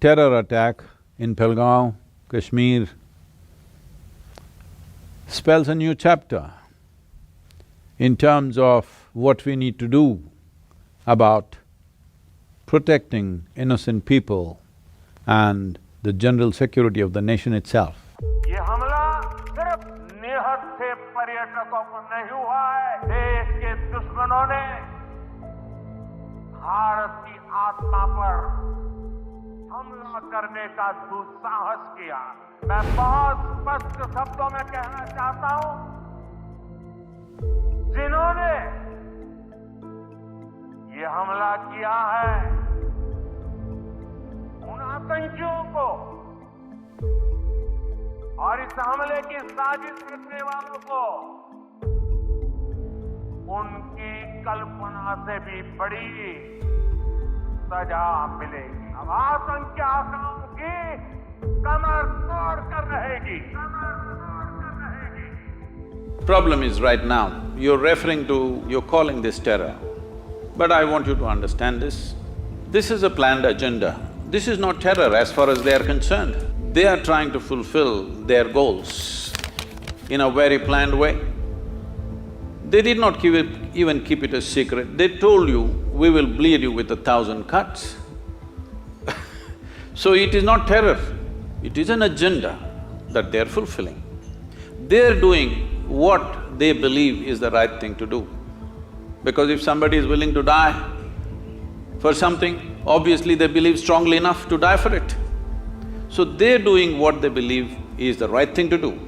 terror attack in Pahalgam, Kashmir, spells a new chapter in terms of what we need to do about protecting innocent people and the general security of the nation itself. ये हमला सिर्फ निहत से पर्यटकों को नहीं हुआ है, देश के दुश्मनों ने भारत की आत्मा पर हमला करने का दुस्साहस किया। मैं बहुत स्पष्ट शब्दों में कहना चाहता हूं, जिन्होंने ये हमला किया है उन आतंकियों को और इस हमले की साजिश रचने वालों को उनकी कल्पना से भी बड़ी सजा मिलेगी। अब आतंकी आकाओं की कमर तोड़ कर रहेगी, कमर तोड़ कर रहेगी। Problem is right now, you're calling this terror. But I want you to understand this. This is a planned agenda. This is not terror as far as they are concerned. They are trying to fulfill their goals in a very planned way. They did not even keep it a secret. They told you, we will bleed you with 1,000 cuts. So it is not terror, it is an agenda that they're fulfilling. They're doing what they believe is the right thing to do. Because if somebody is willing to die for something, obviously they believe strongly enough to die for it. So they're doing what they believe is the right thing to do.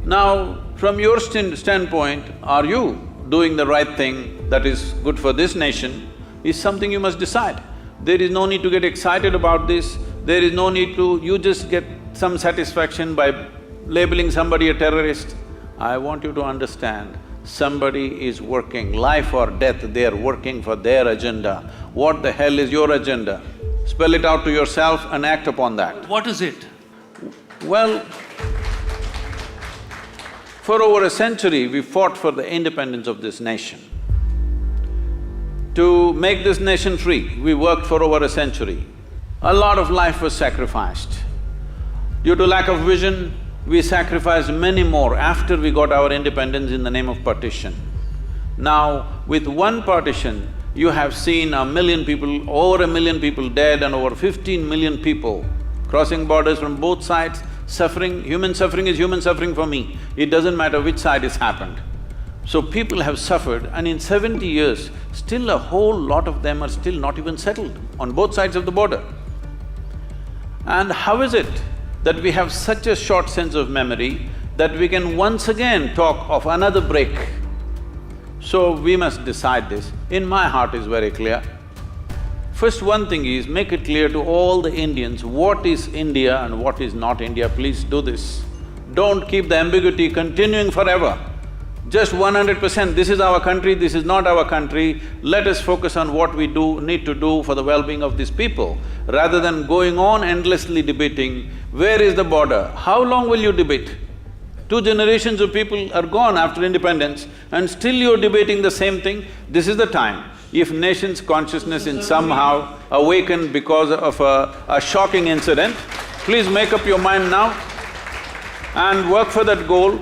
Now, from your standpoint, are you doing the right thing that is good for this nation is something you must decide. There is no need to get excited about this, there is no need to… you just get some satisfaction by labeling somebody a terrorist. I want you to understand, somebody is working, life or death, they are working for their agenda. What the hell is your agenda? Spell it out to yourself and act upon that. What is it? Well, for over a century, we fought for the independence of this nation. To make this nation free, we worked for over a century. A lot of life was sacrificed. Due to lack of vision, we sacrificed many more after we got our independence in the name of partition. Now, with one partition, you have seen 1 million people, over 1 million people dead and over 15 million people crossing borders from both sides, suffering. Human suffering is human suffering for me. It doesn't matter which side it's happened. So people have suffered, and in 70 years, still a whole lot of them are still not even settled on both sides of the border. And how is it that we have such a short sense of memory that we can once again talk of another break? So we must decide this. In my heart is very clear. First one thing is, make it clear to all the Indians what is India and what is not India. Please do this. Don't keep the ambiguity continuing forever. Just 100%, this is our country, this is not our country. Let us focus on what we need to do for the well-being of these people, rather than going on endlessly debating, where is the border? How long will you debate? 2 generations of people are gone after independence and still you're debating the same thing. This is the time. If nation's consciousness is somehow awakened because of a shocking incident, please make up your mind now and work for that goal,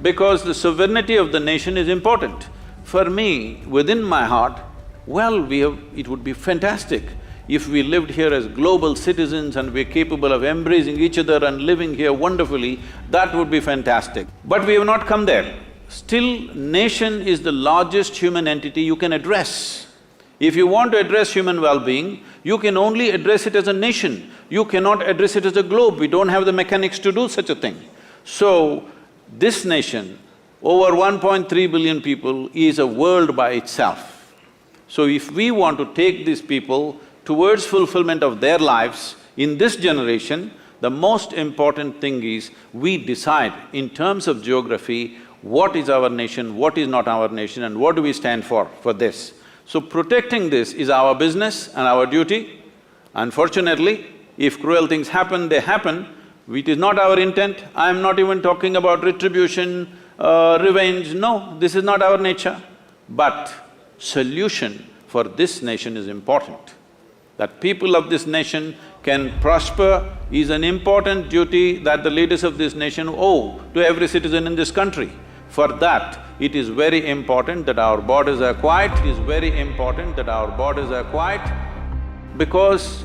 because the sovereignty of the nation is important. For me, within my heart, well, it would be fantastic if we lived here as global citizens and we're capable of embracing each other and living here wonderfully, that would be fantastic. But we have not come there. Still, nation is the largest human entity you can address. If you want to address human well-being, you can only address it as a nation. You cannot address it as a globe. We don't have the mechanics to do such a thing. So, this nation, over 1.3 billion people, is a world by itself. So if we want to take these people towards fulfillment of their lives in this generation, the most important thing is we decide in terms of geography what is our nation, what is not our nation, and what do we stand for this. So protecting this is our business and our duty. Unfortunately, if cruel things happen, they happen. It is not our intent. I am not even talking about retribution, revenge, no, this is not our nature. But solution for this nation is important. That people of this nation can prosper is an important duty that the leaders of this nation owe to every citizen in this country. For that, it is very important that our borders are quiet, it is very important that our borders are quiet, because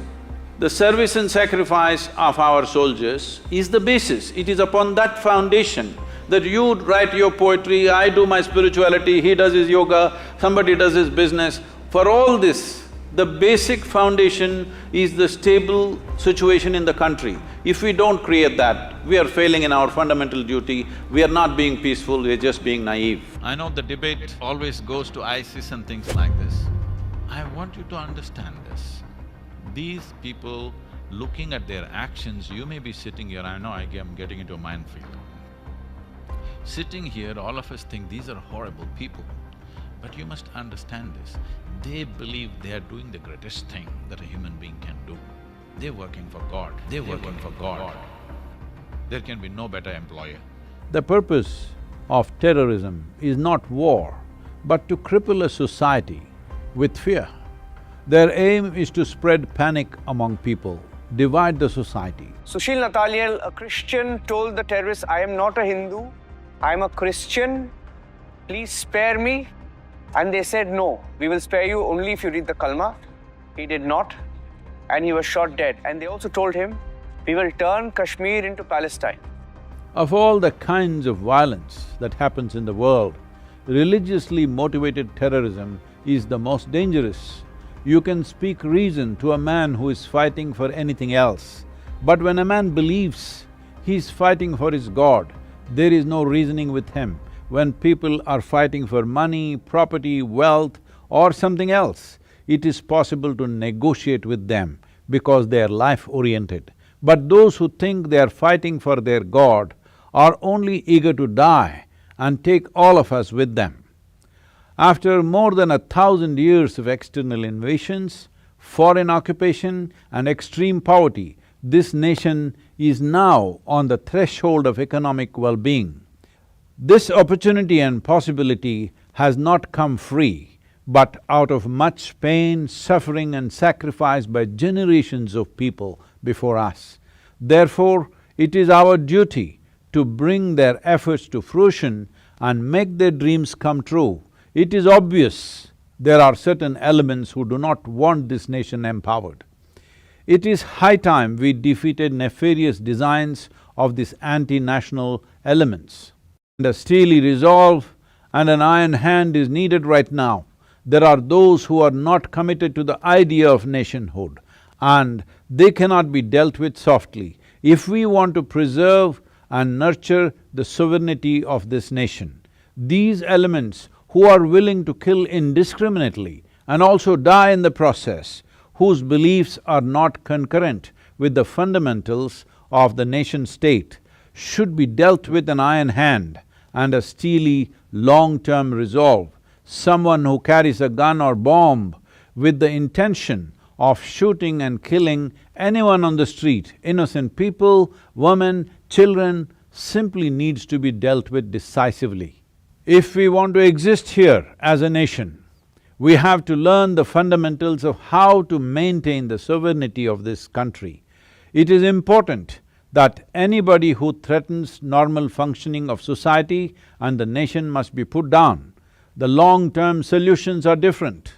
the service and sacrifice of our soldiers is the basis. It is upon that foundation that you write your poetry, I do my spirituality, he does his yoga, somebody does his business. For all this, the basic foundation is the stable situation in the country. If we don't create that, we are failing in our fundamental duty, we are not being peaceful, we are just being naive. I know the debate always goes to ISIS and things like this. I want you to understand this. These people, looking at their actions, you may be sitting here, I know I am getting into a minefield. Sitting here, all of us think these are horrible people. But you must understand this, they believe they are doing the greatest thing that a human being can do. They're working for God, they're working for God. There can be no better employer. The purpose of terrorism is not war, but to cripple a society with fear. Their aim is to spread panic among people, divide the society. Sushil Nathaniel, a Christian, told the terrorists, I am not a Hindu, I am a Christian, please spare me. And they said, no, we will spare you only if you read the Kalma. He did not, and he was shot dead. And they also told him, we will turn Kashmir into Palestine. Of all the kinds of violence that happens in the world, religiously motivated terrorism is the most dangerous. You can speak reason to a man who is fighting for anything else, but when a man believes he is fighting for his God, there is no reasoning with him. When people are fighting for money, property, wealth or something else, it is possible to negotiate with them because they are life-oriented. But those who think they are fighting for their God are only eager to die and take all of us with them. After more than 1,000 years of external invasions, foreign occupation and extreme poverty, this nation is now on the threshold of economic well-being. This opportunity and possibility has not come free, but out of much pain, suffering and sacrifice by generations of people before us. Therefore, it is our duty to bring their efforts to fruition and make their dreams come true. It is obvious there are certain elements who do not want this nation empowered. It is high time we defeated nefarious designs of these anti-national elements. And a steely resolve and an iron hand is needed right now. There are those who are not committed to the idea of nationhood, and they cannot be dealt with softly. If we want to preserve and nurture the sovereignty of this nation, these elements who are willing to kill indiscriminately and also die in the process, whose beliefs are not concurrent with the fundamentals of the nation-state, should be dealt with an iron hand and a steely, long-term resolve. Someone who carries a gun or bomb with the intention of shooting and killing anyone on the street, innocent people, women, children, simply needs to be dealt with decisively. If we want to exist here as a nation, we have to learn the fundamentals of how to maintain the sovereignty of this country. It is important that anybody who threatens normal functioning of society and the nation must be put down. The long-term solutions are different,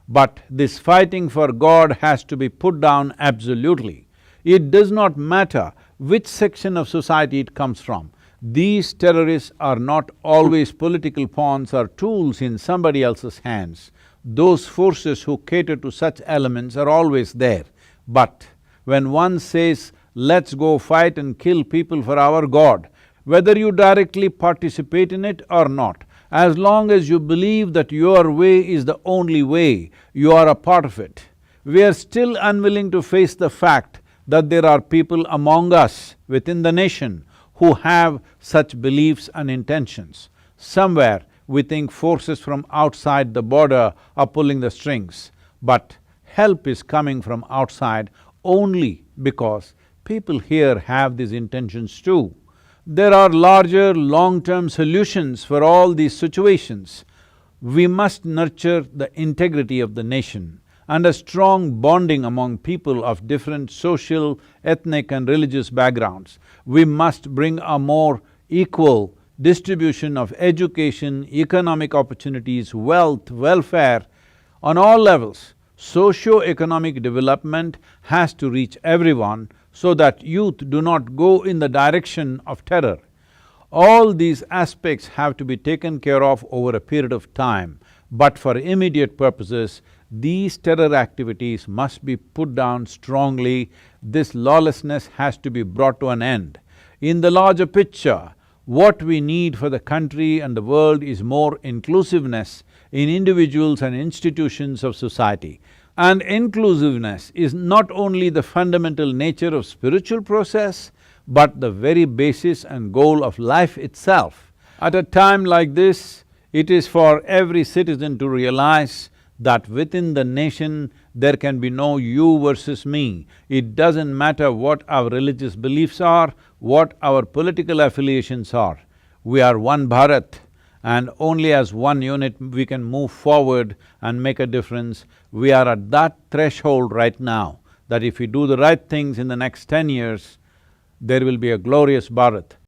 but this fighting for God has to be put down absolutely. It does not matter which section of society it comes from. These terrorists are not always political pawns or tools in somebody else's hands. Those forces who cater to such elements are always there. But when one says, let's go fight and kill people for our God, whether you directly participate in it or not, as long as you believe that your way is the only way, you are a part of it. We are still unwilling to face the fact that there are people among us within the nation who have such beliefs and intentions. Somewhere we think forces from outside the border are pulling the strings, but help is coming from outside only because people here have these intentions too. There are larger, long-term solutions for all these situations. We must nurture the integrity of the nation and a strong bonding among people of different social, ethnic and religious backgrounds. We must bring a more equal distribution of education, economic opportunities, wealth, welfare on all levels. Socio-economic development has to reach everyone so that youth do not go in the direction of terror. All these aspects have to be taken care of over a period of time, but for immediate purposes, these terror activities must be put down strongly. This lawlessness has to be brought to an end. In the larger picture, what we need for the country and the world is more inclusiveness in individuals and institutions of society. And inclusiveness is not only the fundamental nature of spiritual process, but the very basis and goal of life itself. At a time like this, it is for every citizen to realize that within the nation there can be no you versus me. It doesn't matter what our religious beliefs are, what our political affiliations are. We are one Bharat, and only as one unit we can move forward and make a difference. We are at that threshold right now, that if we do the right things in the next 10 years, there will be a glorious Bharat.